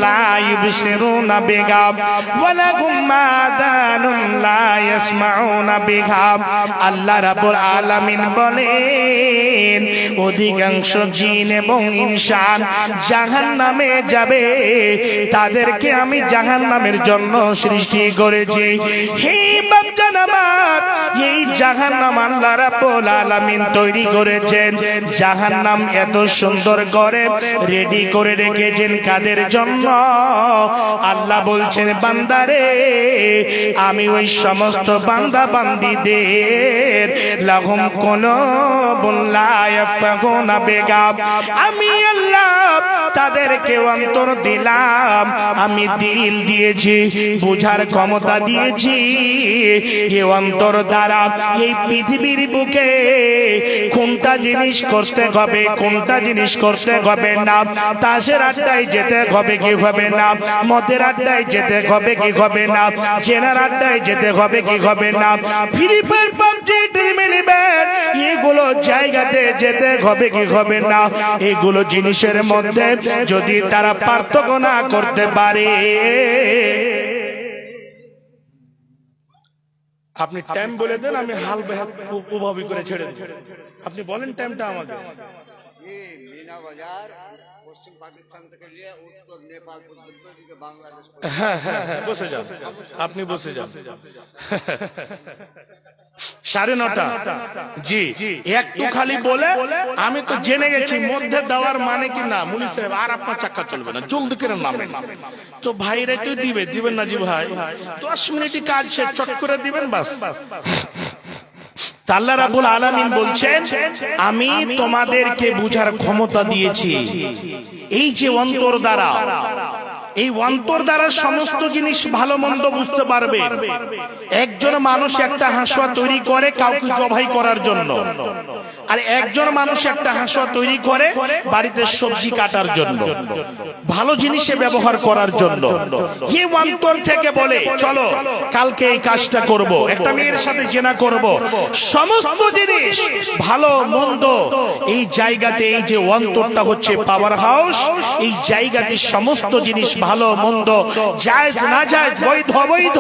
লা ইবসিরুনা বিহা ওয়া লাহুম আযানুন লা ইয়াসমাউনা বিহা। আল্লাহ রাব্বুল আলামিন বলেন অধিকাংশ জিন এবং ইনসান জাহান্নামে যাবে, তাদেরকে আমি জাহান্নামের জন্য সৃষ্টি করেছি। হে বাচ্চারা আমার, এই জাহান্নাম আল্লাহ রাব্বুল আলামিন তৈরি করেছেন। জাহান্নাম এত সুন্দর করে রেডি করে রেখেছেন কাদের জন্য? আল্লাহ বলছেন বান্দারে, আমি ওই সমস্ত বান্দা বান্দীদের লাহুম কুলুবুন লা ইয়াফকাহুনা বিহা, আমি আল্লাহ তাদেরকে অন্তর দিলাম, আমি দিল দিয়েছি, বুঝার ক্ষমতা দিয়েছি। এই অন্তর দ্বারা এই পৃথিবীর বুকে কোনটা জিনিস করতে হবে, কোনটা জিনিস করতে হবে না, তাসের আড্ডায় যেতে হবে কি হবে না, মদের আড্ডায় যেতে হবে কি হবে না, চেনার আড্ডায় যেতে হবে কি হবে না, ফ্রি ফায়ার পাবজি মিলিবেন এগুলো জায়গাতে যেতে হবে কি হবে না, এগুলো জিনিসের মধ্যে যদি তারা পার্থক্য না করতে পারে। আপনি টাইম বলে দেন, আমি হাল বেহাল উভাবি করে ছেড়ে দেব। আপনি বলেন টাইমটা আমাকে। মিনা বাজার পশ্চিম পাকিস্তান থেকে নিয়ে উত্তর নেপাল পর্যন্ত এদিকে বাংলাদেশ। হ্যাঁ হ্যাঁ হ্যাঁ, বসে যান, আপনি বসে যান। 9:30 জি, একটু খালি বলে আমি তো জেনে গেছি মধ্যে দেওয়ার মানে কি না। মুনি সাহেব আর আপনার চাক্কা চলবে না, জলদি করে নামেন। তো ভাইরা একটু দিবেন না জি ভাই, 10 মিনিটই কাজ শেষ, চট করে দিবেন বাস। আল্লাহ রাব্বুল আলামিন বলছেন আমি তোমাদেরকে বুঝার ক্ষমতা দিয়েছি। এই যে অন্তর দ্বারা, এই অন্তর দ্বারা সমস্ত জিনিস ভালো মন্দ বুঝতে পারবে। একজন মানুষ একটা হাঁসুয়া তৈরি করে কাউকে জবাই করার জন্য, আর একজন মানুষ একটা হাঁসুয়া তৈরি করে বাড়িতে সবজি কাটার জন্য, ভালো জিনিসে ব্যবহার করার জন্য। এই অন্তর থেকে বলে চলো কালকে এই কাজটা করব, একটা মেয়ের সাথে জেনা করব, সমস্ত জিনিস ভালো মন্দ এই জায়গাতে, এই যে অন্তরটা হচ্ছে পাওয়ার হাউস, এই জায়গাতে সমস্ত জিনিস ভালো মন্দ, জায়েজ না জায়েজ, বৈধ অবৈধ,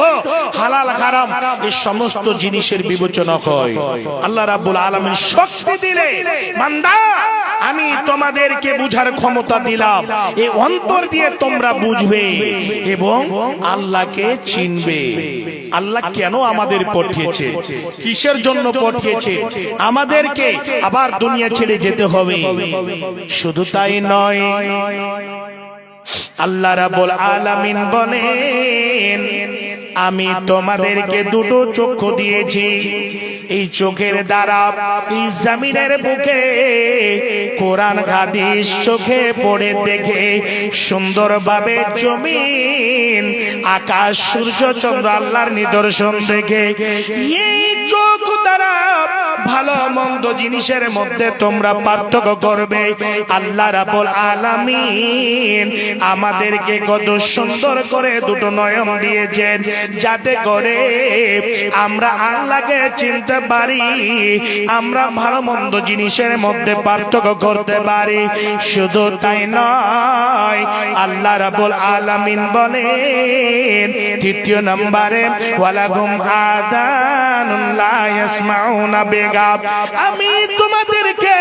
হালাল হারাম, এই সমস্ত জিনিসের বিবেচনা হয়। আল্লাহ রাব্বুল আলামিন শক্তি দিলে বান্দা আমি তোমাদেরকে বুঝার ক্ষমতা দিলাম, এই অন্তর দিয়ে তোমরা বুঝবে এবং আল্লাহকে চিনবে। আল্লাহ কেন আমাদের পাঠিয়েছে, কিসের জন্য পাঠিয়েছে, আমাদেরকে আবার দুনিয়া ছেড়ে যেতে হবে। শুধু তাই নয়, আল্লাহ রাব্বুল আলামিন বলেন আমি তোমাদেরকে দুটো চক্ষু দিয়েছি, এই চোখের দ্বারা এই জমিনের বুকে কোরআন হাদিস চোখে পড়ে দেখে সুন্দরভাবে জমিন আকাশ সূর্য চন্দ্র আল্লাহর নিদর্শন দেখে, এই চোখ দ্বারা ভালো মন্দ জিনিসের মধ্যে তোমরা পার্থক্য করবে। আল্লাহ রাব্বুল আলামিন আমাদেরকে কত সুন্দর করে দুটো নয়ন দিয়েছেন, যাতে করে আমরা আল্লাহকে চিনতে পারি, আমরা ভালো মন্দ জিনিসের মধ্যে পার্থক্য করতে পারি। শুধু তাই নয়, আল্লাহ রাব্বুল আলামিন বলেন তৃতীয় নম্বরে ওয়ালাহুম আযানুন লা ইয়াসমাউনা বিহা, আমি তোমাদেরকে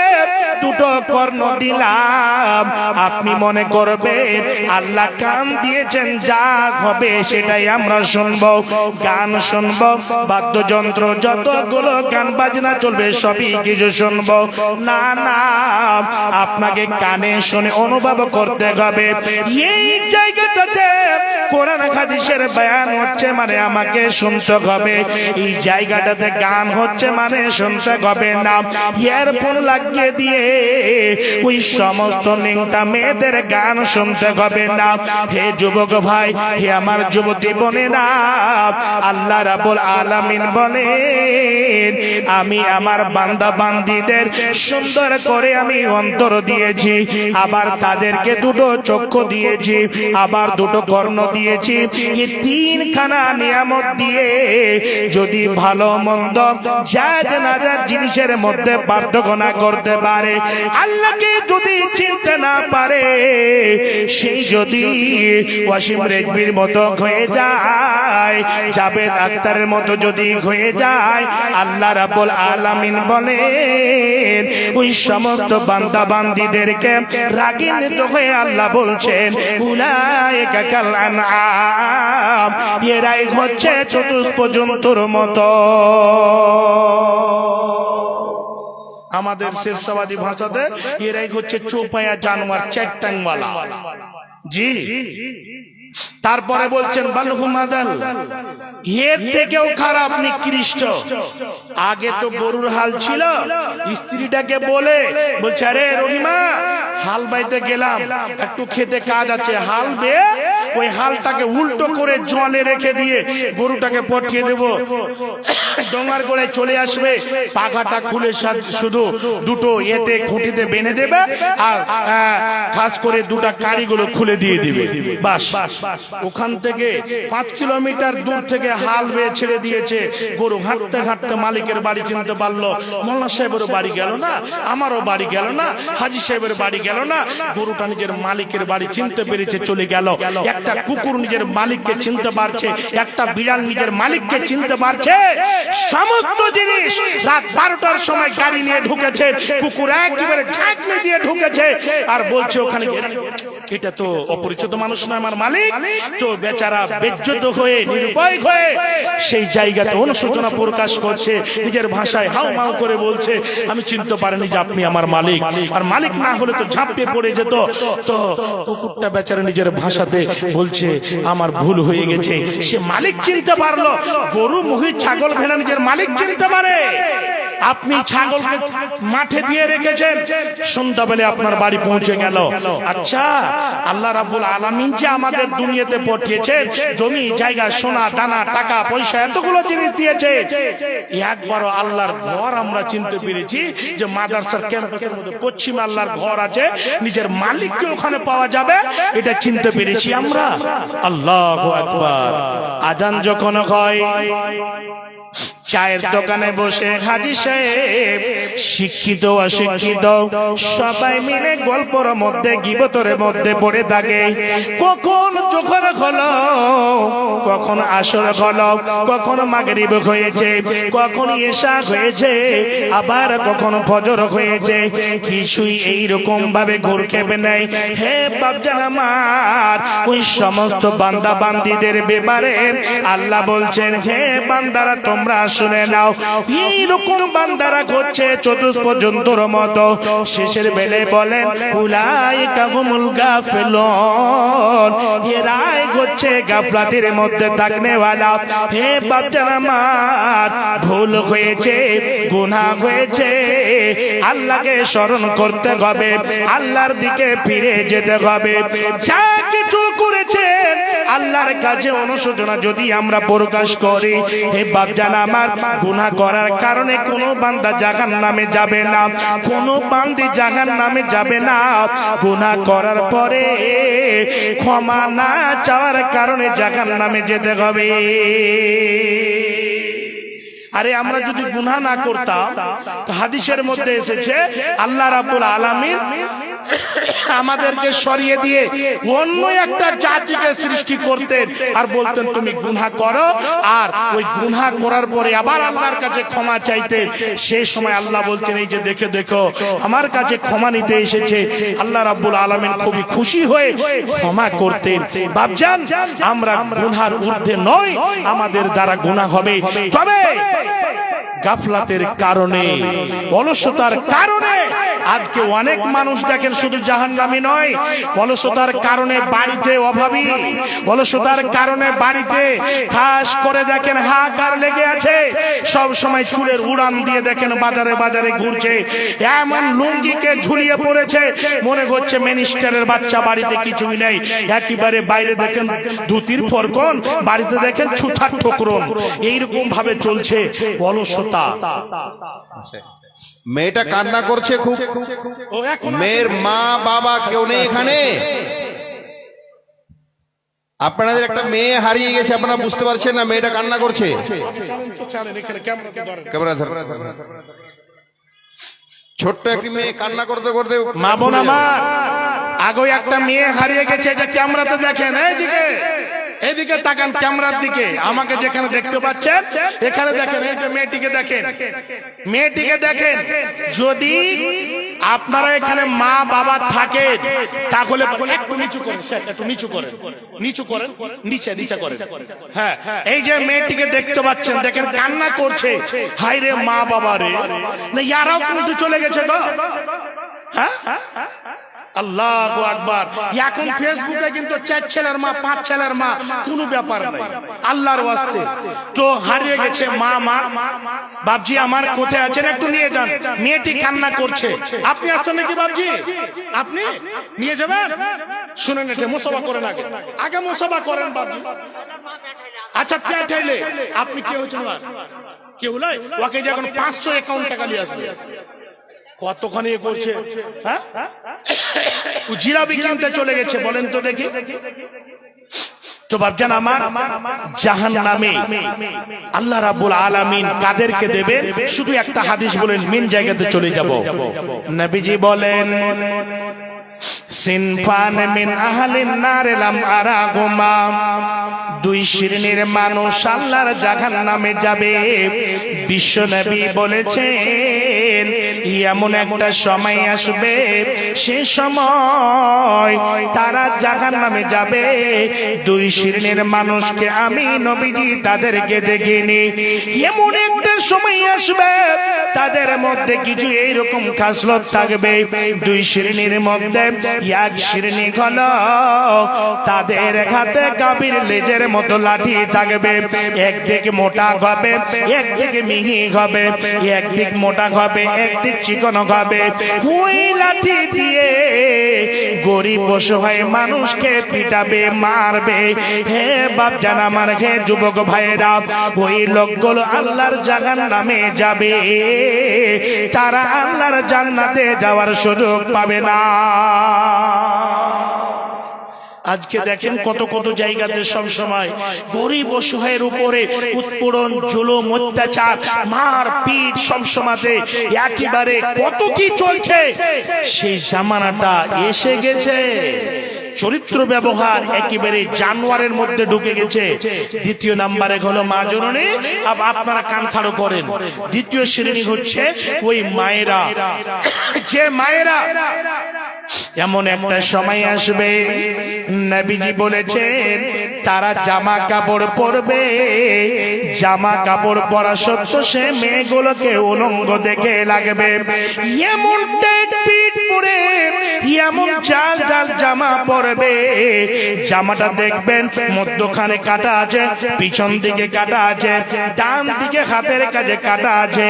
দুটো কর্ণ দিলাম। আপনি মনে করবেন আল্লাহ কান দিয়েছেন, যা হবে সেটাই আমরা শুনবো, গান শুনবো, বাদ্যযন্ত্র যতগুলো গান বাজনা চলবে সবই কিছু শুনবো। না না, আপনাকে কানে শুনে অনুভব করতে হবে। এই জায়গাটাতে কোরআন হাদিসের বয়ান হচ্ছে মানে আমাকে শুনতে হবে, এই জায়গাটাতে গান হচ্ছে মানে শুনতে হবে না। ইয়ারফোন লাগিয়ে দিয়ে ওই সমস্ত নিংটা মেয়েদের গান শুনতে হবে না। হে যুবক ভাই, হে আমার যুবতী বোনেরা, আল্লাহ রাব্বুল আলামিন বলেন আমি আমার বান্দা বান্দীদের সুন্দর করে আমি অন্তর দিয়েছি, আবার তাদেরকে দুটো চক্ষু দিয়েছি, আবার দুটো কর্ণ দিয়েছি। এই তিনখানা নিয়ামত দিয়ে যদি ভালো মন্দ জায়েজ না জায়েজ জিনিসের মধ্যে পার্থক্য না করতে পারে, আল্লাহকে যদি চিনতে না পারে, সেই যদি ওয়াসিম রেজভির মতো হয়ে যায়, জাভেদ আখতারের মতো যদি হয়ে যায়, আল্লাহ রাব্বুল আলামিন বলেন ওই সমস্ত বান্দা বান্দীদেরকে রাগিন্বিত হয়ে আল্লাহ বলছেন উলাইকা কাল আনআম, এরাই হচ্ছে চতুষ্প জন্তুর মতো। আমাদের শেরশাবাদী ভাষাতে এরাই হচ্ছে চৌপায়া জানোয়ার, চারটাংওয়ালা। জি, তারপরে বলছেন বালহুম আদাল, এর থেকেও খারাপ নিকৃষ্ট। আগে তো গরুর হাল ছিল, স্ত্রীটাকে বলছে আরে রহিমা হাল বাইতে গেলাম, একটু খেতে কাজ আছে, হাল বেয়ে ওই হালটাকে উল্টো করে জলে রেখে দিয়ে গরুটাকে পাঠিয়ে দেব, ডোঙার গোড়ায় চলে আসবে, পাখাটা খুলে শুধু দুটো এতে খুঁটিতে বেঁধে দেবে আর খাস করে দুটা কাড়িগুলো খুলে দিয়ে দিবে, বাস। ওখান থেকে 5 কিলোমিটার দূর থেকে হাল বেয়ে ছেড়ে দিয়েছে, গরু হাঁটতে হাঁটতে মালিকের বাড়ি চিনতে পারলো, মোল্লা সাহেবের বাড়ি গেল না, আমারও বাড়ি গেল না, হাজি সাহেবের বাড়ি গেল না, গরুটা নিজের মালিকের বাড়ি চিনতে পেরেছে, চলে গেল। একটা কুকুর নিজের মালিককে চিনতে পারছে, একটা বিড়াল নিজের মালিককে চিনতে পারছে। সমস্ত জিনিস রাত 12টার সময় গাড়ি নিয়ে ঢুকেছে, কুকুর একেবারে ঝাঁকনি দিয়ে ঢুকেছে আর বলছে ওখানে এটা তো অপরিচিত মানুষ নয় আমার মালিক। তো বেচারা বেজ্জত হয়ে নিরুপায় হয়ে সেই জায়গাতে অনুশোচনা প্রকাশ করছে, নিজের ভাষায় হাউ মাউ করে বলছে আমি চিনতে পারিনি যে আপনি আমার মালিক, আর মালিক না হলে তো ঝাঁপিয়ে পড়ে যেত। তো কুকুরটা বেচারা নিজের ভাষাতে বলছে আমার ভুল হয়ে গেছে, সে মালিক চিনতে পারলো। গরু মহিষ ছাগল ভেড়া নিজের মালিক চিনতে পারে। আপনি ছাগলকে মাঠে দিয়ে রেখেছেন, সন্ধ্যাবেলা আপনার বাড়ি পৌঁছে গেল। আচ্ছা, আল্লাহ রাব্বুল আলামিন যে আমাদের দুনিয়াতে পাঠিয়েছেন, জমি জায়গা সোনা দানা টাকা পয়সা এতগুলো জিনিস দিয়েছে, একবারও আল্লাহর ঘর আমরা চিনতে পেরেছি যে মাদ্রাসার ক্যাম্পাসের মধ্যে পশ্চিম আল্লাহর ঘর আছে, নিজের মালিককে ওখানে পাওয়া যাবে, এটা চিনতে পেরেছি আমরা? আল্লাহু আকবার। আজান যখন হয়, চায়ের দোকানে বসে হাজী সাহেব শিক্ষিত অশিক্ষিত সবাই মিলে গল্পের মধ্যে গীবতের মধ্যে পড়ে থাকে। কখন জোহর হলো, কখন আসর হলো, কখন মাগরিব হয়েছে, কখন ইশা হয়েছে, আবার কখন ফজর হয়েছে, কিছুই এইরকম ভাবে ঘুর খেবে নাই। হে বাপজান আমার, ওই সমস্ত বান্দা বান্দীদের ব্যাপারে আল্লাহ বলছেন হে বান্দারা তোমরা শুনে নাও, এইরকম বান্দারা হচ্ছে চতুষ্প জন্তুর মতো। শেষের বেলায় বলেন উলাইকা হুমুল গাফিলুন, এরাই হচ্ছে গাফলাতের মধ্যে থাকনেওয়ালা। হে বাপজান আমার, ভুল হয়েছে, গুনাহ হয়েছে, আল্লাহকে স্মরণ করতে হবে, আল্লাহর দিকে ফিরে যেতে হবে। যা কিছু করেছেন আল্লাহর কাছে অনুশোচনা যদি আমরা প্রকাশ করি, হে বাপজান আমার, গুনাহ করার কারণে কোনো বান্দা জাহান্নামে যাবে না, কোনো বান্দি জাহান্নামে যাবে না। গুনাহ করার পরে ক্ষমা না চাওয়ার কারণে জাহান্নামে যেতে হবে। আরে আমরা যদি গুনাহ না করতাম, তো হাদিসের মধ্যে এসেছে আল্লাহ রাব্বুল আলামিন আমাদেরকে সরিয়ে দিয়ে অন্য একটা জাতিকে সৃষ্টি করতেন আর বলতেন তুমি গুনাহ করো, আর ওই গুনাহ করার পরে আবার আল্লাহর কাছে ক্ষমা চাইতেন। সেই সময় আল্লাহ বলতেন এই যে দেখো দেখো আমার কাছে ক্ষমা নিতে এসেছে। আল্লাহ রাব্বুল আলামিন খুবই খুশি হয়ে ক্ষমা করতেন। বাপজান, আমরা গুনাহর ঊর্ধ্বে নয়, আমাদের দ্বারা গুনাহ হবে, তবে গাফলাতের কারণে, অলসতার কারণে আজকে অনেক মানুষ দেখেন শুধু জাহান্নামী নয়, অলসতার কারণে বাড়িতে অভাবী, অলসতার কারণে বাড়িতে খাস করে দেখেন হাহাকার লেগে আছে, সব সময় চুলের উড়ান দিয়ে দেখেন বাজারে বাজারে ঘুরছে, এমন লুঙ্গিকে ঝুলিয়ে পড়েছে মনে হচ্ছে মিনিস্টারের বাচ্চা, বাড়িতে কিছুই নেই, একেবারে বাইরে দেখেন ধুতির ফরকন, বাড়িতে দেখেন ছুটার ঠোকরন, এইরকম ভাবে চলছে অলসতা। মেয়েটা কান্না করছে খুব, মেয়ের মা বাবা কেউ নেই এখানে। আপনাদের একটা মেয়ে হারিয়ে গেছে, আপনারা বুঝতে পারছেন না, মেয়েটা কান্না করছে। ছোট্ট একটি মেয়ে কান্না করতে করতে মা বোন আমার, আগে একটা মেয়ে হারিয়ে গেছে, যে ক্যামেরাতে দেখেন, এইদিকে এদিকে তাকান ক্যামেরার দিকে, আমাকে যেখানে দেখতে পাচ্ছেন এখানে দেখেন, এই যে মেয়েটিকে দেখেন, মেয়েটিকে দেখেন। যদি আপনারা এখানে মা বাবা থাকেন তাহলে একটু নিচু করেন, একটু নিচু করেন, নিচু করেন, নিচে নিচে করেন। হ্যাঁ, এই যে মেয়েটিকে দেখতে পাচ্ছেন, দেখেন কান্না করছে, হাই রে মা বাবা রে, না ইয়ারাও কিন্তু চলে গেছে গো। হ্যাঁ, আল্লাহু আকবার। এখন ফেসবুকে কিন্তু 4 ছেলের মা 5 ছেলের মা কোনো ব্যাপার নাই, আল্লাহর ওয়াস্তে। তো হারিয়ে গেছে মা, বাপজি আমার কোথায় আছেন একটু নিয়ে যান। মেয়েটি কান্না করছে, আপনি আসছেন নাকি বাপজি? আপনি নিয়ে যাবেন? শুনেন, এটা মুসাফা করেন, আগে আগে মুসাফা করেন বাপজি। আচ্ছা পেটাইলে আপনি কে হয়েছেন? কেউ নয়, ওকে যখন 551 টাকা নিয়ে আসবে, কতখানি করছে? হ্যাঁ, জিলাপি কিনতে চলে গেছে, বলেন তো দেখি। তো বাপজান আমার, জাহান্নামে আল্লাহ রাব্বুল আলামিন কাদেরকে দেবেন? শুধু একটা হাদিস বলেন, মেন জায়গাতে চলে যাব। নবীজি বলেন, সিনফান মিন আহলিন নার লাম আরাহুমা, 2 শ্রেণীর মানুষ আল্লাহর জাহান্নামে যাবে। বিশ্ব নবী বলেছেন, এমন একটা সময় আসবে, সে সময় তারা জাহান্নামে যাবে, 2 শ্রেণীর মানুষকে আমি নবীজি তাদেরকে দেখিনি। এমন একটা সময় আসবে, তাদের মধ্যে কিছু এইরকম খাসলত থাকবে। 2 শ্রেণীর মধ্যে এক শ্রেণী হলো, তাদের হাতে গাভীর লেজের মতো লাঠি থাকবে, একদিক মোটা হবে একদিক মিহি হবে, একদিক মোটা হবে একদিক চিকন হবে। ওই লাঠি দিয়ে গরিব অসহায় মানুষকে পিটাবে, মারবে। হে বাপজান আমার, হে যুবক ভাইরা, ওই লোকগুলো আল্লাহর জাহান্নামে যাবে, তারা আল্লাহর জান্নাতে যাওয়ার সুযোগ পাবে না। আজকে দেখেন কত কত জায়গাতে সব সময় গরিব অসহায়ের উপরে উৎপীড়ন, জুলুম, অত্যাচার, মার পিট সব সময়তে একেবারে কত কি চলছে। সেই জামানাটা এসে গেছে, চরিত্র ব্যবহার একেবারে জানোয়ারের মধ্যে ঢুকে গেছে। দ্বিতীয় নাম্বারে হলো মা জননী। আপনারা কান খাড়ো করেন। দ্বিতীয় শ্রেণী হচ্ছে ওই মায়েরা, যে মায়েরা, এমন একটা সময় আসবে, নবীজি বলেছেন, তারা জামা কাপড় পরবে, জামা কাপড় পরা সত্ত্বেও সে মেয়েগুলোকে উলঙ্গ দেখে লাগবে। এমন টাইট পিট পরে, এমন জাল জাল জামা পরবে, জামাটা দেখবেন মধ্যখানে কাটা আছে, পিছন দিকে কাটা আছে, ডান দিকে হাতের কাছে কাটা আছে,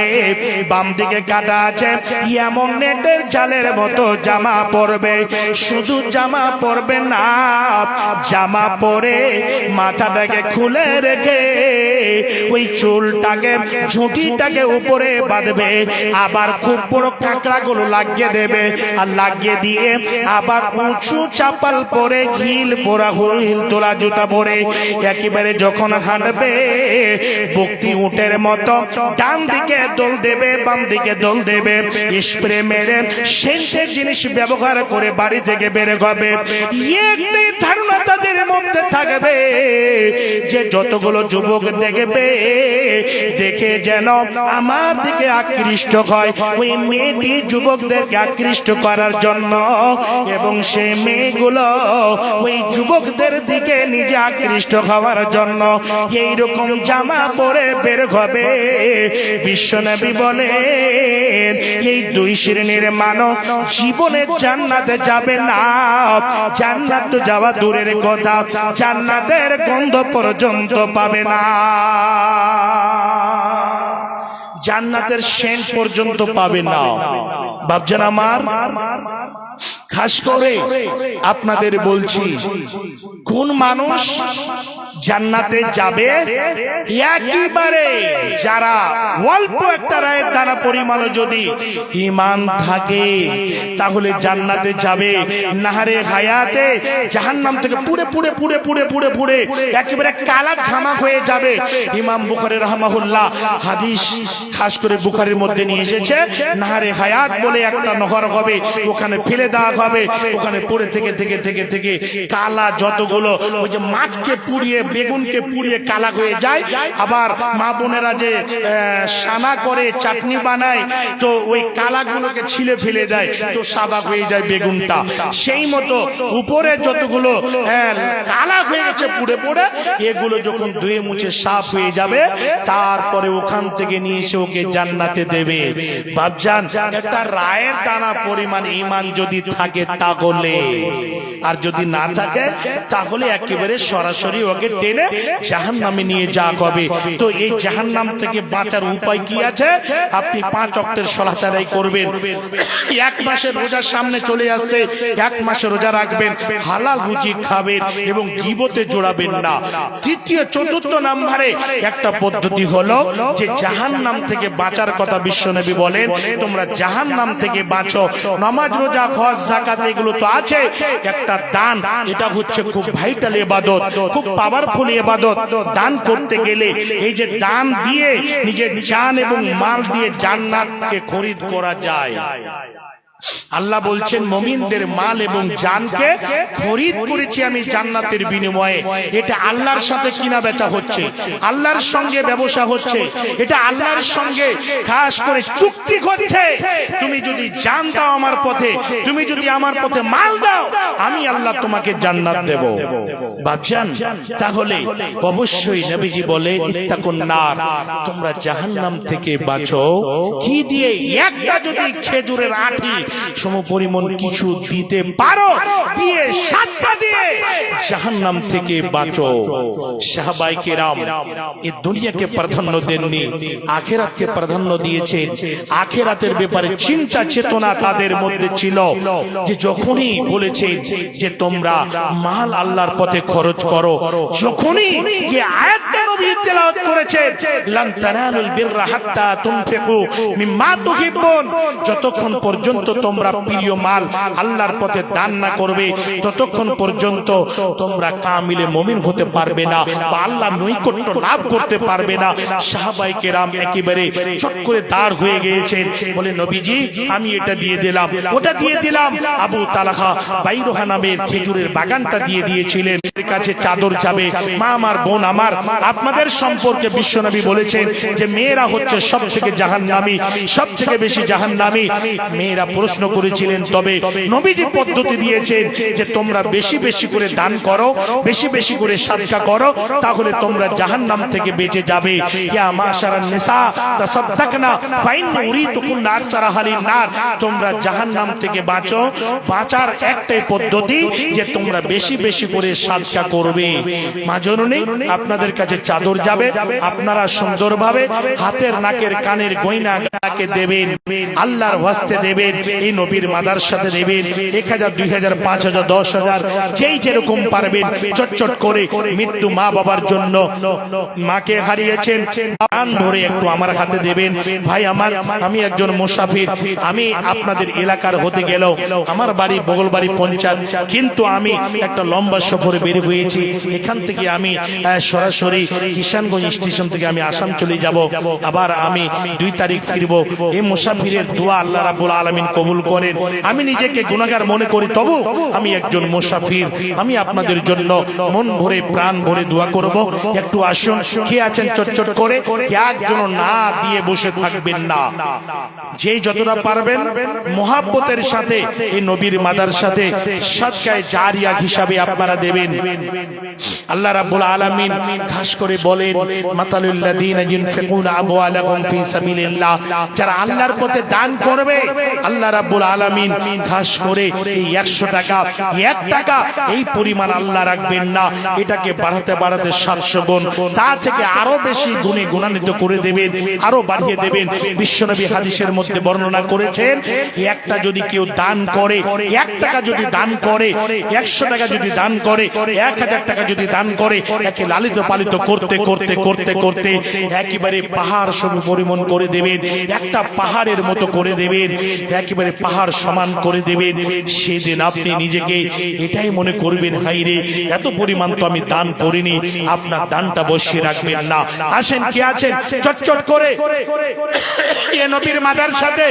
বাম দিকে কাটা আছে। এমন নেটের জালের মতো জামা পরবে। শুধু জামা পরবে না, জামা পরে মাথাটাকে খুলে রেখে ওই চুলটাকে, ঝুঁটিটাকে উপরে বাঁধবে, আবার খুব বড় কাঁকড়া গুলো লাগিয়ে দেবে, আর লাগিয়ে দিয়ে আবার উঁচু চাপাল পরে, হিল পরা, হিল তোলা জুতা পরে একেবারে যখন হাঁটবে, বক্তি উটের মতো ডান দিকে দোল দেবে, বাম দিকে দোল দেবে, স্প্রে মেরে সেন্টের জিনিস ব্যবহার করে বাড়ি থেকে বের হবে। একটি ধারণা তাদের মধ্যে থাকবে যে যতগুলো যুবক দেখবে, দেখে যেন আমার দিকে আকৃষ্ট হয়, ওই মেয়েটি যুবকদেরকে আকৃষ্ট করার জন্য, এবং সেই মেয়েগুলো ওই যুবকদের দিকে নিজে আকৃষ্ট হওয়ার জন্য এইরকম জামা পরে বের হবে। বিশ্বনবী বলেন, এই 2 শ্রেণীর মানব জীবনে জান্নাতে যাবে না। জান্নাত তো যাওয়া দূরের কথা, জান্নাতের গন্ধ পর্যন্ত পাবে না, জান্নাতের সেন্ট পর্যন্ত পাবে না। বাপজান আমার, খাস করে আপনাদের বলছি, কোন মানুষ জান্নাতে যাবে? একেবারে যারা অল্প একটা রায়ের দানা পরিমাণ যদি ঈমান থাকে তাহলে জান্নাতে যাবে। নাহারে হায়াতে জাহান্নাম থেকে পুড়ে পুড়ে পুড়ে পুড়ে পুড়ে পুড়ে একেবারে কালা ঝামাক হয়ে যাবে। ইমাম বুখারী রাহমাহুল্লাহ হাদিস খাস করে বুখারীর মধ্যে নিয়ে এসেছে, নাহারে হায়াত বলে একটা নহর হবে, ওখানে ফেলে দেওয়া হবে, ওখানে পড়ে থেকে থেকে থেকে থেকে কালা যতগুলো ওই যে মাছকে পুড়িয়ে বেগুনকে পুড়িয়ে কালা হয়ে যায়, আবার মা বোনেরা যে সানা করে চাটনি বানায় তো ওই কালাগুলোকে ছিলে ফেলে দেয় তো সাদা হয়ে যায় বেগুনটা। সেই মতো উপরে যতগুলো কালা হয়ে গেছে পুড়ে পুড়ে, এগুলো যখন ধুয়ে মুছে সাফ হয়ে যাবে তারপরে ওখান থেকে নিয়ে এসে ওকে জান্নাতে দেবে। বাপজান, একটা রায়ের দানা পরিমাণ ঈমান যদি থাকে তাহলে, আর যদি না থাকে তাহলে একেবারে সরাসরি ওকে টেনে জাহান্নামে নিয়ে যাওয়া হবে। তো এই জাহান্নাম থেকে বাঁচার উপায় কি আছে? আপনি 5 ওয়াক্তের সালাত আদায় করবেন, 1 মাসের রোজার সামনে চলে আসছে, 1 মাসে রোজা রাখবেন, হালাল রুজি খাবেন এবং গীবতে জড়াবেন না। তৃতীয় চতুর্থ নম্বরে একটা পদ্ধতি হলো যে জাহান্নাম থেকে বাঁচার কথা বিশ্বনবী বলেন, তোমরা জাহান্নাম থেকে বাঁচো। নামাজ রোজা হজ যাকাত এগুলো তো আছে, একটা দান, এটা হচ্ছে খুব ভাইটাল ইবাদত, খুব পাওয়ারফুল ইবাদত। দান করতে গেলে এই যে দান দিয়ে নিজের জান এবং মাল দিয়ে জান্নাতকে খরিদ করা যায়। আল্লাহ বলছেন মুমিনদের মাল এবং জানকে খরিদ করেছি আমি জান্নাতের বিনিময়ে। এটা আল্লাহর সাথে কিনা বেচা হচ্ছে, আল্লাহর সঙ্গে ব্যবসা হচ্ছে, এটা আল্লাহর সঙ্গে খাস করে চুক্তি হচ্ছে। তুমি যদি জান দাও আমার পথে, তুমি যদি আমার পথে মাল দাও, আমি আল্লাহ তোমাকে জান্নাত দেব। বাপজান, তাহলে অবশ্যই নবীজি বলে ইত্তাকুন নার, তোমরা জাহান্নাম থেকে বাঁচো। কি দিয়ে? একটা যদি খেজুরের আঠি সমপরিমাণ কিছু দিতে পারো, দিয়ে সাতটা দিয়ে জাহান্নাম থেকে বাঁচো। সাহাবায়ে কেরাম এই দুনিয়াকে প্রাধান্য দেননি, আখিরাতকে প্রাধান্য দিয়েছেন। আখিরাতের ব্যাপারে চিন্তা চেতনা তাদের মধ্যে ছিল, যে যখনই বলেছেন যে তোমরা মাল আল্লাহর পথে খরচ করো, যখনই এই আয়াতটা নবী তেলাওয়াত করেছেন, লান তানালুল বিররা হাত্তা তুনফিকু মিম্মা তুহিব্বুন, যতক্ষণ পর্যন্ত তোমরা প্রিয় মাল আল্লাহর পথে দান না করবে ততক্ষণ পর্যন্ত তোমরা কামিলে মুমিন হতে পারবে না বা আল্লাহর নৈকট্য লাভ করতে পারবে না। সাহাবায়ে কেরাম একেবারে চট করে দাঁড় হয়ে গিয়েছেন, বলে নবীজি আমি এটা দিয়ে দিলাম, ওটা দিয়ে দিলাম। আবু তালহা বাইরোহা নামের খেজুরের বাগানটা দিয়ে দিয়েছিলেন। এর কাছে চাদর যাবে। মা আমার, বোন আমার, আপনাদের সম্পর্কে বিশ্বনবী বলেছেন যে মেয়েরা হচ্ছে সব থেকে জাহান্নামী, সব থেকে বেশি জাহান্নামী। মেয়েরা প্রশ্ন করেছিলেন, তবে নবীজি পদ্ধতি দিয়েছেন যে তোমরা বেশি বেশি করে দান করো, বেশি বেশি করে সাদকা করো, তাহলে তোমরা জাহান্নাম থেকে বেঁচে যাবে। ইয়া মাশারান নিসা তাসাদদাকনা ফাইন্নী উরিতুকুন্না আকসারা আহলিন নার, তোমরা জাহান্নাম থেকে বাঁচো। বাঁচার একটাই পদ্ধতি যে তোমরা বেশি বেশি করে সাদকা করবে। মা জননী, আপনাদের কাছে চাদর যাবে, আপনারা সুন্দরভাবে হাতের নাকের কানের গয়নাকে দেবেন, আল্লাহর ওয়াস্তে দেবেন, এই নবীর মাদ্রাসাতে দেবেন। 1000, 2000, 5000, 10000 যেই যেরকম পারবেন চটচট করে। মৃত্যু মা বাবার জন্য, মাকে হারিয়েছেন, প্রাণ ভরে একটু আমার হাতে দেবেন। ভাই আমার, আমি একজন মুসাফির, আমি আপনাদের এলাকার হতে গেলেও আমার বাড়ি বগলবাড়ি পঞ্চায়েত, কিন্তু আমি একটা লম্বা সফরে বের হয়েছি। এখান থেকে আমি সরাসরি কিষানগঞ্জ স্টেশন থেকে আমি আসাম চলে যাব, আবার আমি 2 তারিখ ফিরবো। এই মুসাফিরের দোয়া আল্লাহ রাব্বুল আলামিন কবুল করেন। আমি নিজেকে গুনাহগার মনে করি, তবু আমি একজন মুসাফির, আমি আপনাদের জন্য মন ভরে প্রাণ ভরে দোয়া করব। একটু আসুন, কে আছেন চটচট করে, একজন না দিয়ে বসে থাকবেন না। যেই যতটা পারবেন মোহাব্বতের সাথে এই নবীর মাদ্রাসাতে সাদকায়ে জারিয়া হিসাবে আপনারা দেবেন। আল্লাহ রাব্বুল আলামিন খাস করে করে বলেন মাতালুল্লাযীনা ইউনফিকুনা আমওয়ালাহুম ফি সাবিলিল্লাহ, যারা আল্লাহর পথে দান করবে আল্লাহ রাব্বুল আলামিন খাস করে এই 100 টাকা 1 টাকা এই পরিমাণ আল্লাহ রাখবেন না, এটাকে বাড়াতে বাড়াতে 700 গুণ, তা থেকে আরো বেশি গুণে গুণান্বিত করে দেবেন, আরো বাড়িয়ে দেবেন। বিশ্বনবী হাদিসের মধ্যে বর্ণনা করেছেন, একটা যদি কেউ দান করে, 1 টাকা যদি দান করে, 100 টাকা যদি দান করে, 1000 টাকা যদি দান করে, একে লালিত পালিত করতে করতে করতে করতে একেবারে পাহাড় সম পরিমাণ করে দেবেন, একটা পাহাড়ের মতো করে দেবেন, একেবারে পাহাড় সমান করে দেবেন। সেদিন আপনি নিজেকে এটাই মনে করবেন, হাই রে, এত পরিমাণ তো আমি দান করিনি। আপনার দানটা বসিয়ে রাখবেন না। আসেন, কে আছেন চটচট করে এ নবীর মাদ্রাসাতে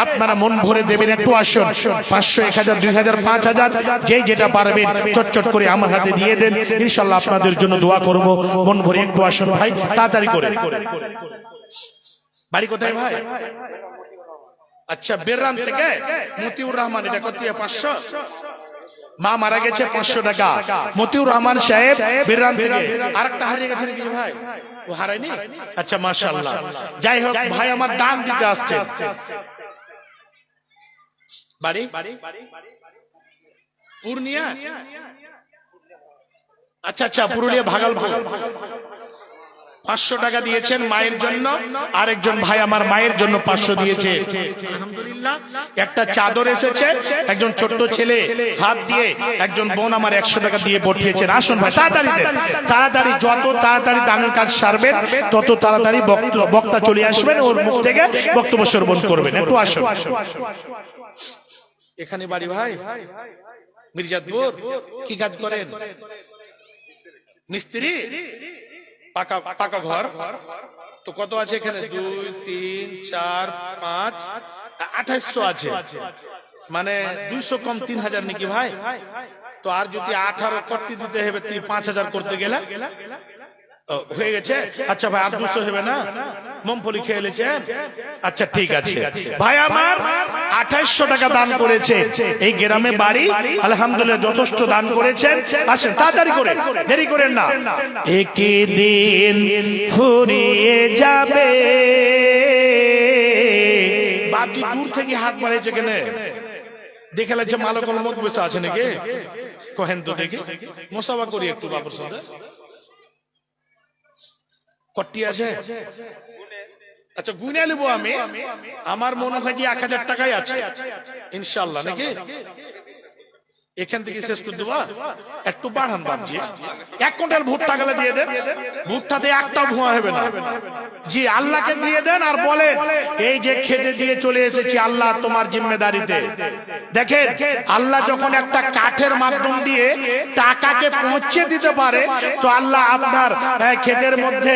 আপনারা মন ভরে দেবেন। একটু আসুন, 500, 1000, 2000, 5000 যেই যেটা পারবেন চটচট করে আমার হাতে দিয়ে দেন। ইনশাআল্লাহ আপনাদের জন্য দোয়া করব। মন ভরে একটু আসুন ভাই, তাড়াতাড়ি করে। বাড়ি কোথায় ভাই? আচ্ছা, বেররান থেকে মতিউর রহমান। এটা কত? 500। মা মারা গেছে, 500 টাকা। মতিউর রহমান সাহেব বেররান থেকে। আরেকটা হারিয়ে গেছে নাকি ভাই? ও হারায়নি? আচ্ছা, মাশাআল্লাহ। যাই হোক ভাই, আমার দান দিতে আসছে। বাড়ি পূর্ণিয়া। আচ্ছা আচ্ছা, পুরুলিয়া ভাগলপুর। 500 টাকা দিয়েছেন মায়ের জন্য। আরেকজন ভাই আমার মায়ের জন্য 500 দিয়েছে। আলহামদুলিল্লাহ। একটা চাদর এসেছে, একজন ছোট্ট ছেলে হাত দিয়ে, একজন বোন আমার 100 টাকা দিয়ে পাঠিয়েছেন। আসুন ভাই, তাড়াতাড়ি দেন, তাড়াতাড়ি। যত তাড়াতাড়ি দানের কাজ সারবেন তত তাড়াতাড়ি বক্তা চলে আসবেন, ওর মুখ থেকে বক্তব্য শ্রবণ করবেন। একটু আসুন। এখানে বাড়ি ভাই? মির্জাদপুর। কি কাজ করেন? মিস্ত্রি। পাকা ঘর। তো কত আছে এখানে? 2, 3, 4, 5, 2800 আছে। মানে 200 কম 3000 নাকি ভাই? তো আর যদি 18 করতে দিতে হবে 5000 করতে গেলে হয়ে গেছে। আচ্ছা ভাই, আর 200 হবে না? মুমফলি খেয়ে নিয়েছেন? আচ্ছা ঠিক আছে ভাই, আমার 2800 টাকা দান করেছে। এই গ্রামে বাড়ি, আলহামদুলিল্লাহ যথেষ্ট দান করেছেন। আসেন তাড়াতাড়ি করে, দেরি করেন না। একদিন ফুরিয়ে যাবে। বাপজি দূর থেকে হাত বাড়িয়েছে কেন? দেখে লাগছে মালকল মত বসে আছে নাকি? কহেন তো দেখি, মোসাফা করি একটু বাবুর সাথে। কটি আছে? আচ্ছা, গুনে নেবো আমি। আমার মনে হয় যে 1000 টাকাই আছে ইনশাআল্লাহ নাকি? এখান থেকে শেষ করে দেবো। একটু বাড়ান বাবজি। 1 কুইন্টাল ভুট্টা গেলে দিয়ে দেন। ভুট্টাতে একটা ভুয়া হবে না। জি, আল্লাহকে দিয়ে দেন আর বলেন, এই যে খেতে দিয়ে চলে এসেছি আল্লাহ তোমার জিম্মেদারিতে। দেখেন, আল্লাহ যখন একটা কাঠের মাধ্যম দিয়ে টাকাকে পৌঁছে দিতে পারে, তো আল্লাহ আপনার ক্ষেতের মধ্যে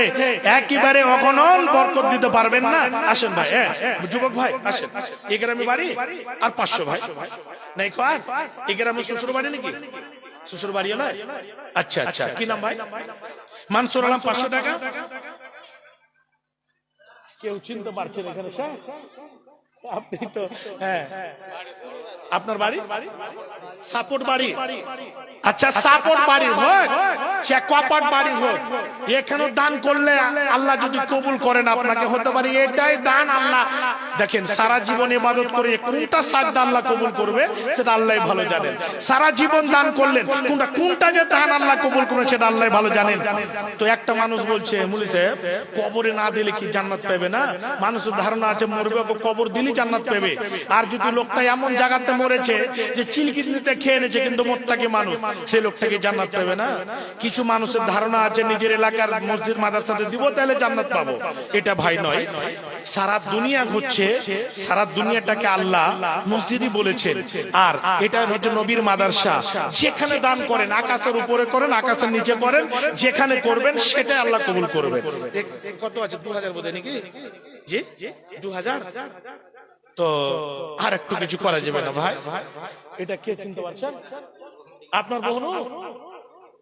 একেবারে অগণন বরকত দিতে পারবেন না? আসেন ভাই, যুবক ভাই আসেন। এই গ্রামে বাড়ি আর 500 ভাই নাই কর। এই গ্রামে শ্বশুর বাড়ি নাকি? শ্বশুর বাড়িও নয়? আচ্ছা আচ্ছা, কি নাম ভাই? মানসুর আলম। 500 টাকা। কেউ চিনতে পারছেন এখানে স্যার? আপনি তো, হ্যাঁ, আপনার বাড়ি সাপোর্ট বাড়ি। আচ্ছা, সাপোর্ট বাড়ি হোক, চেকপাট বাড়ি হোক, এখানেও দান করলে আল্লাহ যদি কবুল করেন আপনাকে, হতে পারে এটাই দান আল্লাহ। দেখেন, সারা জীবন ইবাদত করে কোনটা সাজদা আল্লাহ কবুল করবে সেটা আল্লাহ ভালো জানেন। সারা জীবন দান করলেন, কোনটা যে দান আল্লাহ কবুল করবে সেটা আল্লাহ ভালো জানেন। তো একটা মানুষ বলছে, মুলি সাহেব, কবরে না দিলে কি জান্নাত পাবে না? মানুষের ধারণা আছে মরবে, কবর দিলে জান্নাত পাবে। আর যদি লোকটা এমন জায়গাতে মরেছে যে চিলকিনিতে খেয়ে এনেছে কিন্তু মোটটাকে মানুষ, সে লোকটাকে জান্নাত পাবে না? কিছু মানুষের ধারণা আছে নিজের এলাকার মসজিদ মাদ্রাসাতে দিব তাহলে জান্নাত পাবো। এটা ভাই নয়। সারা দুনিয়া ঘুরছে, সারা দুনিয়াটাকে আল্লাহ মসজিদই বলেছেন। আর এটা হচ্ছে নবীর মাদ্রাসা। যেখানে দান করেন, আকাশের উপরে করেন, আকাশের নিচে করেন, যেখানে করবেন সেটাই আল্লাহ কবুল করবে। কত আছে? 2000 বোধহয় নাকি? জি, 2000। তো আর একটু কিছু করা যাবে না ভাই? এটা কে চিনতে পারছেন? আপনার বোন?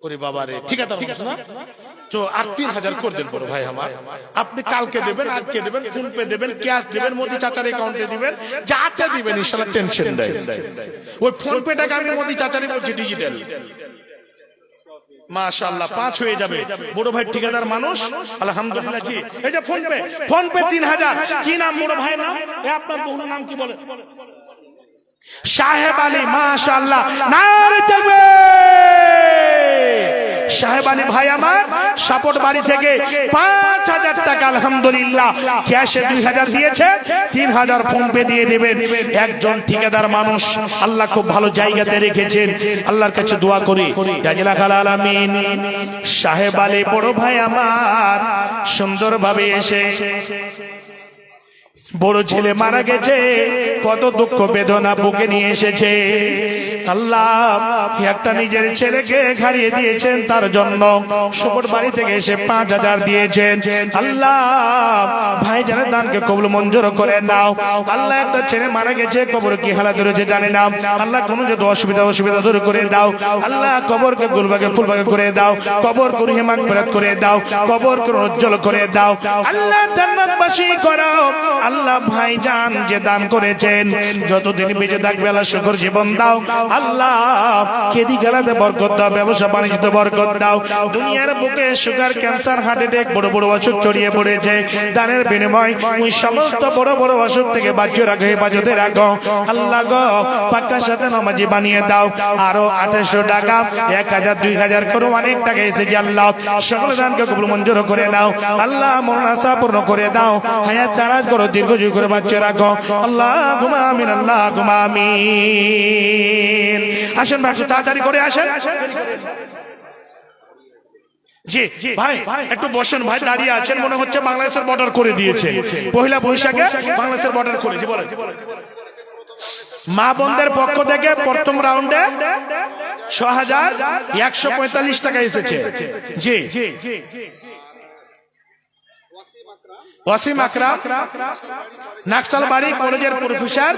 ওরে বাবা রে, ঠিক আছে না? তো আর 3000 করে দেন বড় ভাই আমার। আপনি কালকে দেবেন, আজকে দেবেন, ফোন পে দেবেন, ক্যাশ দেবেন, মোদি চাচার অ্যাকাউন্টে দিবেন, যাতে দিবেন ইনশাআল্লাহ টেনশন নাই। ওই ফোন পেটাকে আমি মোদি চাচারই বলছি ডিজিটাল। মাশাআল্লাহ 5 হয়ে যাবে। বড় ভাই ঠিকাদার মানুষ, আলহামদুলিল্লাহ। জি, এই যে ফোন পে 3000। কি নাম বড় ভাই নাম? আপনার বহুর নাম কি বলে? সাহেব আলী। মাশাআল্লাহ, নারে তাকবীর। সাহেব আলী ভাই আমার সাপোর্ট বাড়ি থেকে 5000 টাকা আলহামদুলিল্লাহ ক্যাশে 2000 দিয়েছে, 3000 ফোন পে দিয়ে দিবেন। একজন ঠিকাদার মানুষ, আল্লাহ খুব ভালো জায়গাতে রেখেছেন। আল্লাহর কাছে দোয়া করি জাযাকাল আলামিন। সাহেব আলী বড় ভাই আমার সুন্দরভাবে এসে, বড় ছেলে মারা গেছে, কত দুঃখ বেদনা বুকে নিয়ে এসেছে। আল্লাহ একটা নিজের ছেলেকে হারিয়ে দিয়েছেন, তার জন্য শোকর বাড়ি থেকে এসে 5000 দিয়েছেন। আল্লাহ ভাই জানের দানকে কবুল মঞ্জুর করে নাও। আল্লাহ একটা ছেলে মারা গেছে, কবর কি হালাত রয়েছে জানি না। আল্লাহ কোনো যদি অসুবিধা দূর করে দাও। আল্লাহ কবরকে গুলবাগে ফুলবাগে করে দাও, কবর করুহে মাগফিরাত করে দাও, কবর করে উজ্জ্বল করে দাও। আল্লাহ জান্নাতবাসী করো। আল্লাহ ভাইজান যে দান করেছেন, যতদিন বেঁচে থাকবে আল্লাহ শুকর জীবন দাও। আল্লাহ কেদি খেলাতে বরকত দাও, ব্যবসা বাণিজ্যতে বরকত দাও। দুনিয়ার বুকে সুগার, ক্যান্সার, হার্ট অ্যাটাক, বড় বড় অসুখ ছড়িয়ে পড়েছে। দানের বিনিময় ওই সমস্ত বড় বড় অসুখ থেকে বাঁচিয়ে রাখো, হেফাজতে রাখো। আল্লাহ গো পাক্কার সাথে নামাজি বানিয়ে দাও। আরো 2800 টাকা, 1000, 2000 করে অনেক টাকা এসেছে। আল্লাহ সকল দানকে কবুল মঞ্জুর করে নাও। আল্লাহ মনের আশা পূর্ণ করে দাও। হায়াত দারাজ করো, দীর্ঘজীবী করে বাঁচিয়ে রাখো। আল্লাহুম্মা আমিন, আল্লাহুম্মা আমিন। আসেন ভাই, একটু তাড়াতাড়ি করে আসেন। জি ভাই একটু বসেন ভাই, দাঁড়িয়ে আছেন মনে হচ্ছে বাংলাদেশের বর্ডার করে দিয়েছে। পহেলা বৈশাখে বাংলাদেশের বর্ডার করে। জি বলেন। মা বোনদের পক্ষ থেকে প্রথম রাউন্ডে 6145 টাকা এসেছে। জি ওয়াসিম আকরাম, নাকসালবাড়ি কলেজের প্রফেসর,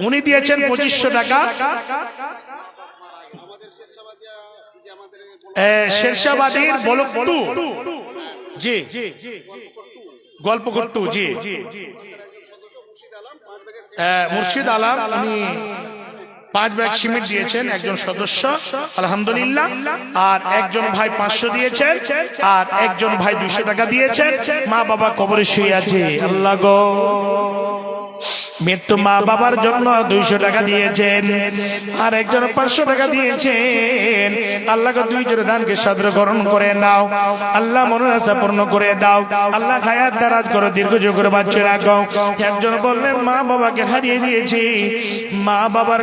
উনি দিয়েছেন 2500 টাকা। শেরশাবাদীর বলকটু, জি গল্পকট্টু, জি মুর্শিদ আলম, উনি 5 ব্যাগ সিমেন্ট দিয়েছেন, একজন সদস্য আলহামদুলিল্লাহ। আর একজন ভাই 500 দিয়েছেন, আর একজন ভাই 200 টাকা দিয়েছেন। মা বাবা কবরে শুয়ে আছে। আল্লাহ গো মৃত্যু মা বাবার জন্য 200 টাকা দিয়েছেন, আর একজন 500 টাকা দিয়েছেন। আল্লাহ গো দুইজনের দানকে সাদর গ্রহণ করে নাও। আল্লাহ মনের আশা পূর্ণ করে দাও। আল্লাহ হায়াত দারাজ করো, দীর্ঘজীবী করে বাঁচিয়ে রাখো। একজন বললেন মা বাবাকে হারিয়ে দিয়েছি। মা বাবার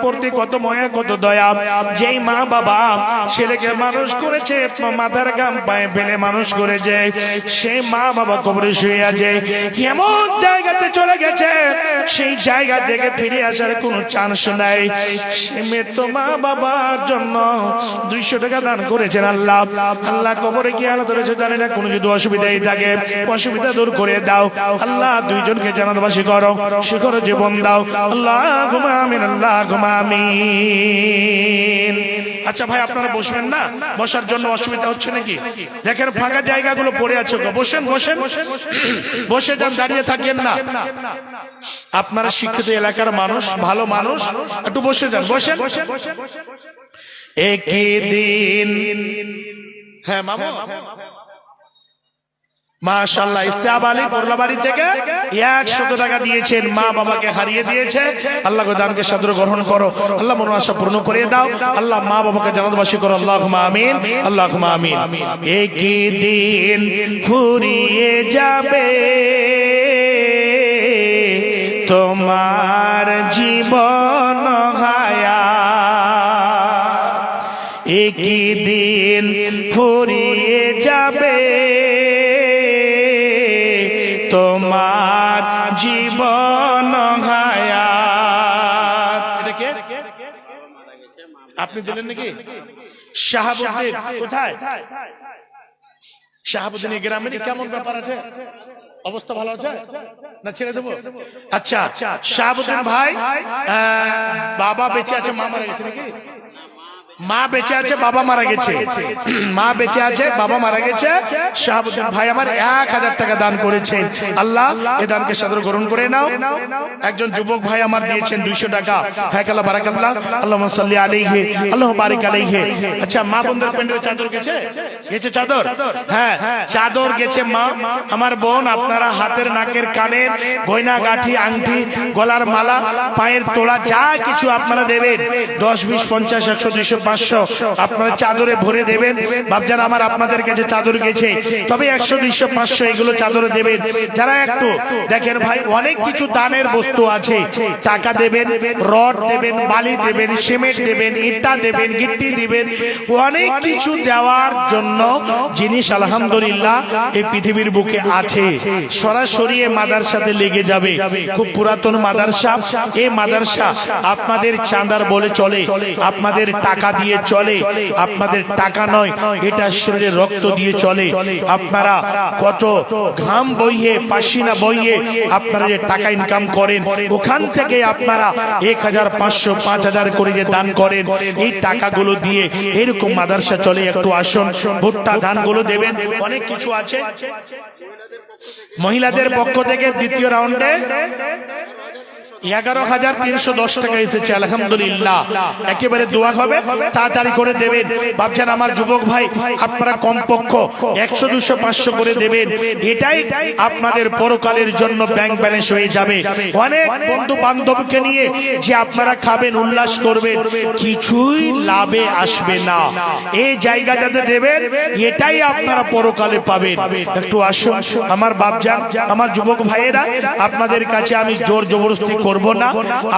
প্রতি কত মায়া, কত দয়া। যেই মা বাবা ছেলেকে মানুষ করেছে, মাথার ঘাম পায়ে ফেলে মানুষ করেছে, সেই মা বাবা কবরে শুয়ে আছে। এমন জায়গাতে চলে গেছে, সেই জায়গা থেকে ফিরে আসার কোন চান্স নাই। সে মৃত্যু মা বাবার জন্য 200 টাকা দান করেছেন। আল্লাহ আল্লাহ কবরে কি হালত রয়েছে জানি না, কোনো যদি অসুবিধাই থাকে অসুবিধা দূর করে দাও। আল্লাহ দুইজনকে জান্নাতবাসী করো, সুখর জীবন দাও। আল্লাহুম্মা আমিন, আল্লাহুম্মা আমিন। আচ্ছা ভাই আপনারা বসবেন না? বসার জন্য অসুবিধা হচ্ছে নাকি? দেখেন ফাঁকা জায়গাগুলো পড়ে আছে, বসেন বসেন, বসে যান, দাঁড়িয়ে থাকেন না। আপনারা শিক্ষিত এলাকার মানুষ, ভালো মানুষ, একটু বসে যান, বসেন। একই দিন, হ্যাঁ মামু, মাশাআল্লাহ ইস্তেহাব আলী পরলাবাড়ি থেকে 100 টাকা দিয়েছেন। মা বাবাকে হারিয়ে দিয়েছে। আল্লাহ দানকে সাদর গ্রহণ করো। আল্লাহ মনের আশা পূর্ণ করে দাও। আল্লাহ মা বাবাকে জান্নাতবাসী করো। আল্লাহুম্মা আমিন, আল্লাহুম্মা আমিন। একই দিন ফুরিয়ে যাবে তোমার জীবন হায়াত, একই দিন ফুরিয়ে যাবে তোমার জীবন হায়াত। এটা কে? আপনি দিলেন নাকি? শাহাবুদ্দিন কোথায়? শাহাবুদ্দিন গ্রামের কেমন ব্যাপার আছে? অবস্থা ভালো আছে না ছেড়ে দেবো? আচ্ছা শাহাবুদ্দিন ভাই বাবা বেঁচে আছে, মা মারা গেছে নাকি? মা বেঁচে আছে, বাবা মারা গেছে। মা বেঁচে আছে, বাবা মারা গেছে। শাহাবুদ্দিন ভাই আমার 1000 টাকা দান করেছেন। আল্লাহ এ দানকে সাদর গ্রহণ করে নাও। একজন যুবক ভাই আমার দিয়েছেন 200 টাকা। হায়াকাল্লাহ বারাকাল্লাহ, আল্লাহুম্মা সাল্লি আলাইহি, আল্লাহু বারিক আলাইহি। আচ্ছা, মা বোনদের প্যান্ডেলে চাদর গেছে? গেছে চাদর? হ্যাঁ, চাদর গেছে। মা আমার বোন, আপনারা হাতের, নাকের, কানের গয়না গাঁঠি, আংটি, গলার মালা, পায়ের তোলা, যা কিছু আপনারা দেবেন, 10, 20, 50, 100, 200, 500 আপনারা চাদরে ভরে দেবেন। বাপজান আমার, আপনাদের কাছে চাদর গেছে, তবে 100, 200, 500 এগুলো চাদরে দেবেন। যারা একটু দেখেন ভাই, অনেক কিছু দানের বস্তু আছে। টাকা দেবেন, রড দেবেন, বালি দেবেন, সিমেন্ট দেবেন, ইটা দেবেন, গিট্টি দিবেন, অনেক কিছু দেওয়ার জন্য জিনিস আলহামদুলিল্লাহ এই পৃথিবীর বুকে আছে। সরাসরি এই মাদ্রাসাতে লেগে যাবে। খুব পুরাতন মাদ্রাসা। এই মাদ্রাসা আপনাদের চাঁদার বলে চলে, আপনাদের টাকা দিয়ে চলে, আপনাদের টাকা নয়, এটা শরীরে রক্ত দিয়ে চলে। আপনারা কত ঘাম বইয়ে, পাসিনা বইয়ে আপনারা যে টাকা ইনকাম করেন, ওখান থেকে আপনারা 1500, 5000 করে যে দান করেন, এই টাকাগুলো দিয়ে এরকম মাদ্রাসা চলে। একটু আসুন, ভুট্টা ধানগুলো দেবেন, অনেক কিছু আছে। মহিলাদের পক্ষ থেকে দ্বিতীয় রাউন্ডে 11,310 টাকা এসেছে আলহামদুলিল্লাহ। একেবারে দোয়া হবে, তাড়াতাড়ি করে দেবেন। ভাবছেন আমার যুবক ভাই, আপনারা কমপক্ষ 100, 200, 500 করে দেবেন। এটাই আপনাদের পরকালের জন্য ব্যাংক ব্যালেন্স হয়ে যাবে। অনেক বন্ধু বান্ধবকে নিয়ে যে আপনারা খাবেন, উল্লাস করবেন, কিছুই লাভে আসবে না। এই জায়গাটাতে দেবেন, এটাই আপনারা পরকালে পাবেন। একটু আসুন আমার বাপজান, আমার যুবক ভাইয়েরা, আপনাদের কাছে আমি জোর জবরদস্তি করব না,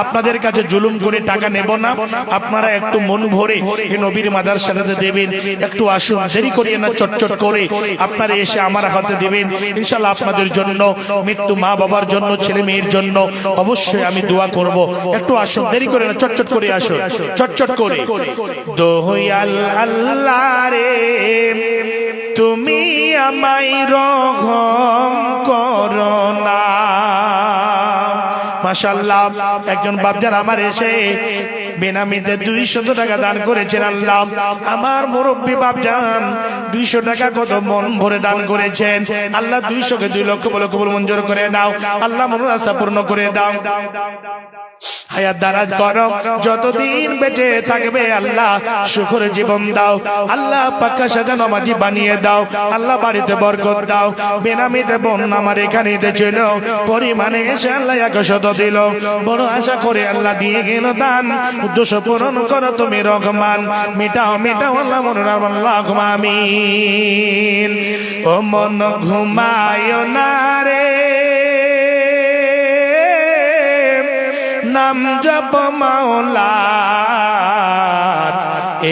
আপনাদের কাছে জুলুম করে টাকা নেব না। আপনারা একটু মন ভরে এই নবীর মাদ্রাসাতে দেবেন। একটু আসুন, দেরি করিয়ে না, চটচট করে আপনারা এসে আমার হাতে দেবেন। ইনশাআল্লাহ আপনাদের জন্য, মৃত্যু মা বাবার জন্য, ছেলে মেয়ের জন্য অবশ্যই আমি দোয়া করব। একটু আসুন, দেরি করে না, চটচট করে আসুন, চটচট করে। দয়াল আল্লাহ রে, তুমি আমায় রহম করো না। মাশাআল্লাহ, একজন বাপজান আমার এসে বেনামিতে 200 টাকা দান করেছেন। আল্লাহ আমার মুরব্বী বাপজান 200 টাকা কত মন ভরে দান করেছেন। আল্লাহ 200 কে 2 লক্ষ বলে কবুল মঞ্জুর করে নাও। আল্লাহ মনের আশা পূর্ণ করে দাও। হায়াত দারাজ করো, যতদিন বেঁচে থাকবে আল্লাহ সুখের জীবন দাও। আল্লাহ পাক্কা সাজা নামাজি বানিয়ে দাও। আল্লাহ বাড়িতে বরকত দাও। বেনামিতে বোন আমার এখানে ছিল, পরিমাণে এসে আল্লাহ 100 দিল। বড় আশা করে আল্লাহ দিয়ে গেল দান। উদ্দেশ্য পূরণ করো তুমি রহমান, মিটাও মিটাও আল্লাহ মনের আল্লাহ আমিন। ও মন ঘুমায় না রে, নাম জপ মাওলার,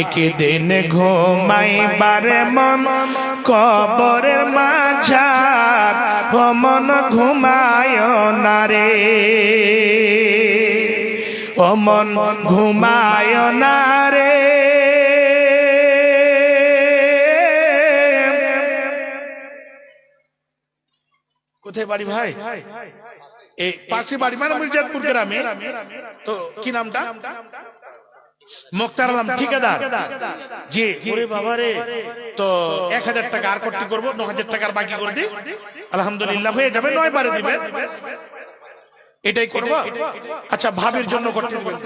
একদিন ঘুমাইবার মন কবরের মাঝার। ও মন ঘুমায় না রে, ও মন ঘুমায় না রে। কোথায় বাড়ি ভাই? এই পাশে বাড়ি, মানে মির্জাপুর গ্রামে। তো কি নামটা? মুক্তার আলম ঠিকাদার জি। ওরে বাবা রে, তো 1000 টাকা আর করতে করবো, 9000 টাকার বাকি করে দিই। আলহামদুলিল্লাহ হয়ে যাবে, 9 বারে দিবেন, এটাই করবো। আচ্ছা, ভাবির জন্য করতে দিবেন।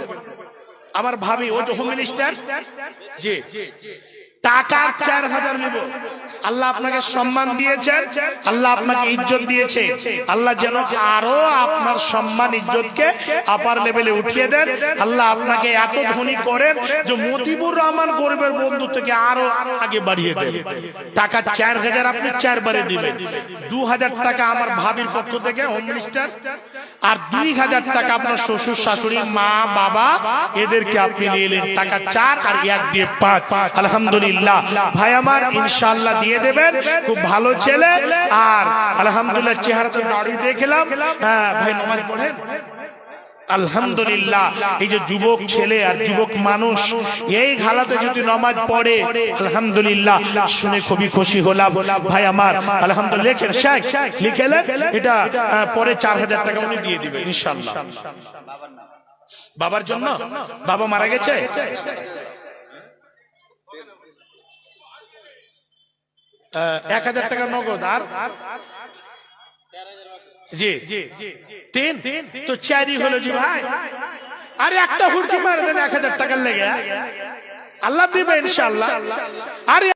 আমার ভাবি ও যে হোম মিনিস্টার জি, টাকা 4000 নেব। আল্লাহ আপনাকে সম্মান দিয়েছেন, আল্লাহ আপনাকে ইজ্জত দিয়েছে। আল্লাহ যেন আরো আপনার সম্মান ইজ্জতকে আপার লেভেলে উঠিয়ে দেন। আল্লাহ আপনাকে এত ধনী করেন যে মতিবুর রহমান গরিবের বন্ধু থেকে আরো আগে বাড়িয়ে দেন। টাকা 4000 আপনি 4 বারে দিবেন। 2000 টাকা আমার ভাবির পক্ষ থেকে হোম মিনিস্টার, আর 2000 টাকা আপনার শ্বশুর শাশুড়ি মা বাবা এদেরকে আপনি নিয়ে এলেন। টাকা 4 আর 1 দিয়ে 5। আলহামদুলিল্লাহ ভাই আমার ইনশাআল্লাহ দিয়ে দেবেন। খুব ভালো ছেলে, আর আলহামদুলিল্লাহ চেহারাতে দাড়ি দেখলাম। হ্যাঁ ভাই, নামাজ পড়েন আলহামদুলিল্লাহ। এই যে যুবক ছেলে আর যুবক মানুষ এই হালাতে যদি নামাজ পড়ে আলহামদুলিল্লাহ, শুনে খুবই খুশি হলাম। ভাই আমার আলহামদুলিল্লাহ লেখেন, শেখ লিখেলেন, এটা পরে 4000 টাকা উনি দিয়ে দিবেন ইনশাআল্লাহ। বাবার জন্য, বাবা মারা গেছে। 1000 টাকা নগদ আর জি 3 তো 4ই হলো জি ভাই। আরে একটা হুড়কি মারে দেন 1000 টাকার লেগে, আল্লাহ দিবে ইনশাআল্লাহ। আরে